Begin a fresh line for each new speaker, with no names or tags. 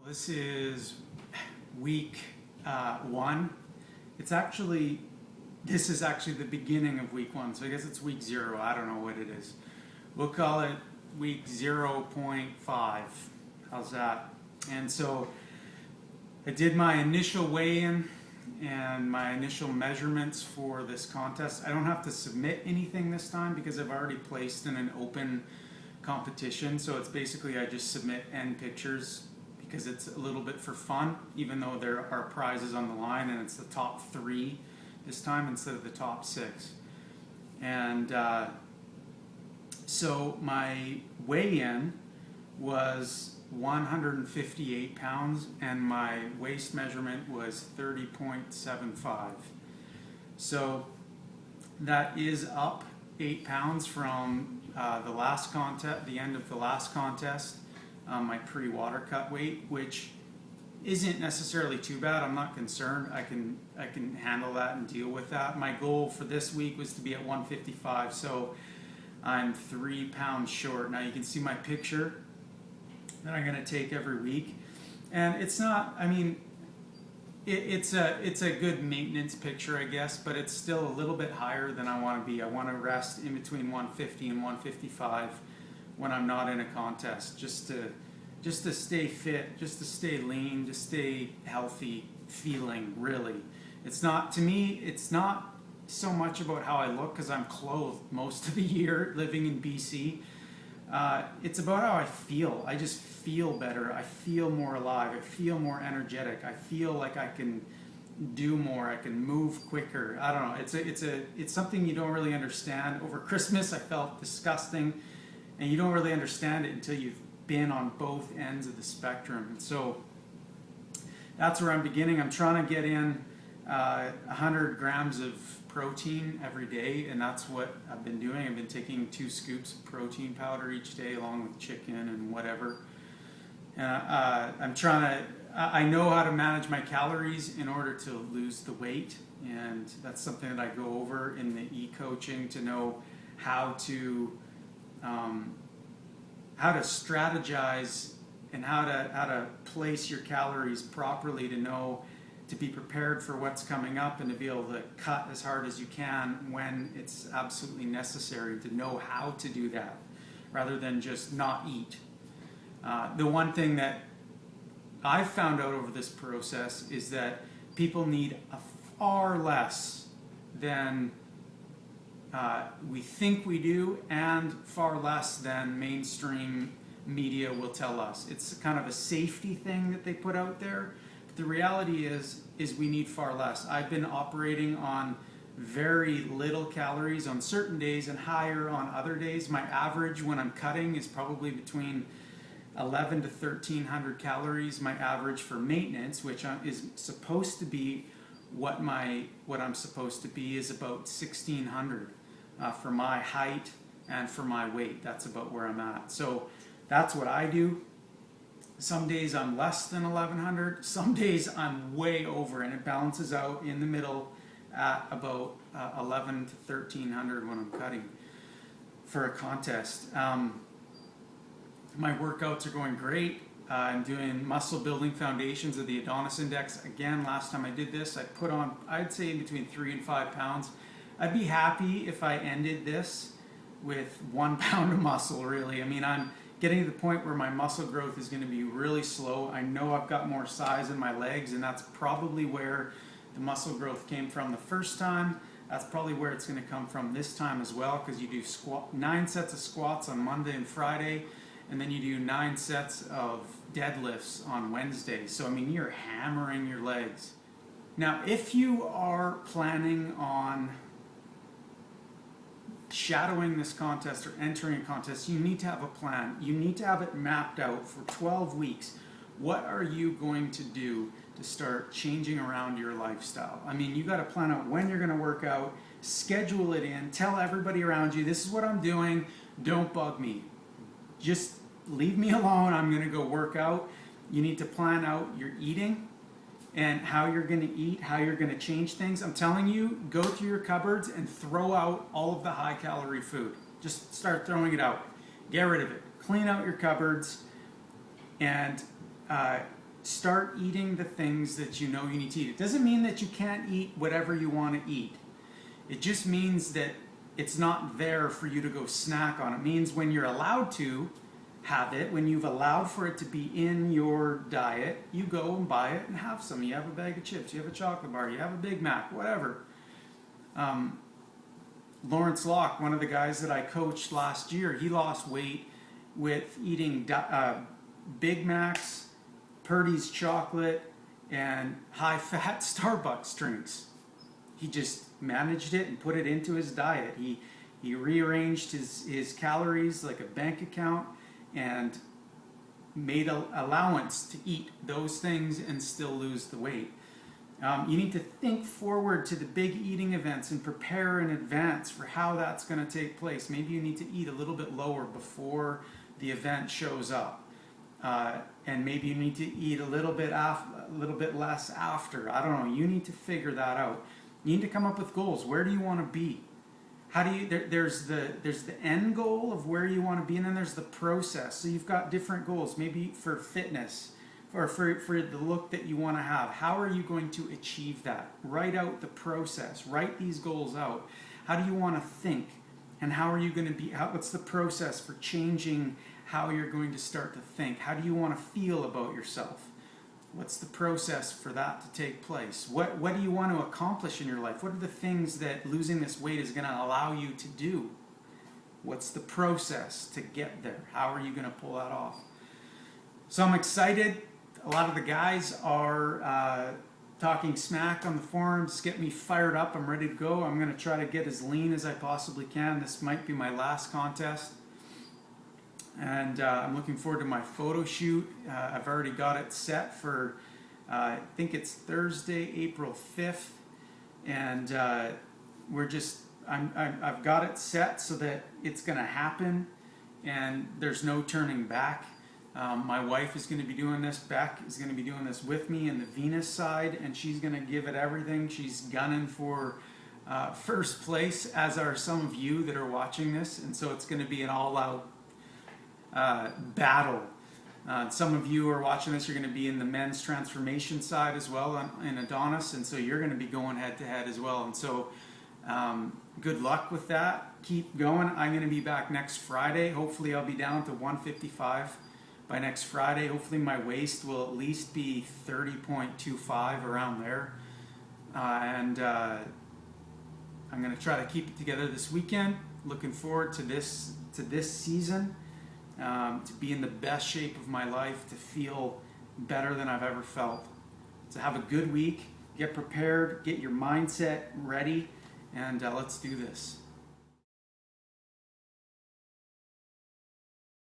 This is week one. This is actually the beginning of week one, so I guess it's week 0. I don't know what it is. We'll call it week 0.5. How's that? And so I did my initial weigh-in and my initial measurements for this contest. I don't have to submit anything this time because I've already placed in an open competition. So it's basically I just submit end pictures because it's a little bit for fun, even though there are prizes on the line, and it's the top 3 this time instead of the top 6. And so my weigh-in was 158 pounds and my waist measurement was 30.75. So that is up 8 pounds from the last contest, the end of the last contest, my pre-water cut weight, which isn't necessarily too bad. I'm not concerned. I can handle that and deal with that. My goal for this week was to be at 155, so I'm 3 pounds short. Now you can see my picture that I'm going to take every week, and it's not, I mean, it's a good maintenance picture, I guess, but it's still a little bit higher than I want to be. I want to rest in between 150 and 155 when I'm not in a contest, just to stay fit, just to stay lean, to stay healthy feeling, really. It's not, to me, it's not so much about how I look because I'm clothed most of the year living in BC. It's about how I feel. I just feel better. I feel more alive. I feel more energetic. I feel like I can do more. I can move quicker. I don't know. It's something you don't really understand. Over Christmas, I felt disgusting, and you don't really understand it until you've been on both ends of the spectrum. And so that's where I'm beginning. I'm trying to get in 100 grams of protein every day, and that's what I've been doing. I've been taking 2 scoops of protein powder each day along with chicken and whatever. And I know how to manage my calories in order to lose the weight, and that's something that I go over in the e-coaching to know how to strategize and how to place your calories properly to be prepared for what's coming up and to be able to cut as hard as you can when it's absolutely necessary, to know how to do that rather than just not eat. The one thing that I've found out over this process is that people need a far less than we think we do, and far less than mainstream media will tell us. It's kind of a safety thing that they put out there. But the reality is we need far less. I've been operating on very little calories on certain days and higher on other days. My average when I'm cutting is probably between 11 to 1300 calories. My average for maintenance, which is supposed to be what I'm supposed to be, is about 1600 for my height and for my weight. That's about where I'm at. So that's what I do. Some days I'm less than 1100, some days I'm way over, and it balances out in the middle at about 11 to 1300 when I'm cutting for a contest. My workouts are going great. I'm doing muscle building foundations of the Adonis index. Again, last time I did this, I put on, I'd say, in between 3 and 5 pounds. I'd be happy if I ended this with 1 pound of muscle, really. I mean, I'm getting to the point where my muscle growth is going to be really slow. I know I've got more size in my legs, and that's probably where the muscle growth came from the first time. That's probably where it's going to come from this time as well, because you do 9 sets of squats on Monday and Friday, and then you do 9 sets of deadlifts on Wednesday. So, I mean, you're hammering your legs. Now, if you are planning on shadowing this contest or entering a contest, you need to have a plan. You need to have it mapped out for 12 weeks. What are you going to do to start changing around your lifestyle? I mean, you got to plan out when you're going to work out, schedule it in, tell everybody around you, this is what I'm doing, don't bug me. Just leave me alone, I'm going to go work out. You need to plan out your eating and how you're going to eat, how you're going to change things. I'm telling you, go through your cupboards and throw out all of the high-calorie food. Just start throwing it out. Get rid of it. Clean out your cupboards and start eating the things that you know you need to eat. It doesn't mean that you can't eat whatever you want to eat. It just means that it's not there for you to go snack on. It means when you're allowed to have it, when you've allowed for it to be in your diet, you go and buy it and have some. You have a bag of chips, you have a chocolate bar, you have a Big Mac, whatever. Lawrence Locke, one of the guys that I coached last year, he lost weight with eating Big Macs, Purdy's chocolate, and high-fat Starbucks drinks. He just managed it and put it into his diet. He rearranged his calories like a bank account and made an allowance to eat those things and still lose the weight. You need to think forward to the big eating events and prepare in advance for how that's going to take place. Maybe you need to eat a little bit lower before the event shows up. And maybe you need to eat a little bit less after. I don't know. You need to figure that out. You need to come up with goals. Where do you want to be? How do you? There's the end goal of where you want to be, and then there's the process. So you've got different goals. Maybe for fitness, or for the look that you want to have. How are you going to achieve that? Write out the process. Write these goals out. How do you want to think? And how are you going to be? What's the process for changing how you're going to start to think? How do you want to feel about yourself? What's the process for that to take place? What do you want to accomplish in your life? What are the things that losing this weight is going to allow you to do? What's the process to get there? How are you going to pull that off? So I'm excited. A lot of the guys are talking smack on the forums. Get me fired up. I'm ready to go. I'm going to try to get as lean as I possibly can. This might be my last contest. And I'm looking forward to my photo shoot. I've already got it set for, I think it's Thursday, April 5th. And I've got it set so that it's going to happen and there's no turning back. My wife is going to be doing this. Beck is going to be doing this with me in the Venus side, and she's going to give it everything. She's gunning for first place, as are some of you that are watching this. And so it's going to be an all-out battle. Some of you are watching this, you're going to be in the men's transformation side as well in Adonis, and so you're going to be going head to head as well. And so good luck with that. Keep going. I'm going to be back next Friday. Hopefully I'll be down to 155 by next Friday. Hopefully my waist will at least be 30.25, around there. And I'm going to try to keep it together this weekend. Looking forward to this season. To be in the best shape of my life, to feel better than I've ever felt. So have a good week, get prepared, get your mindset ready, and let's do this.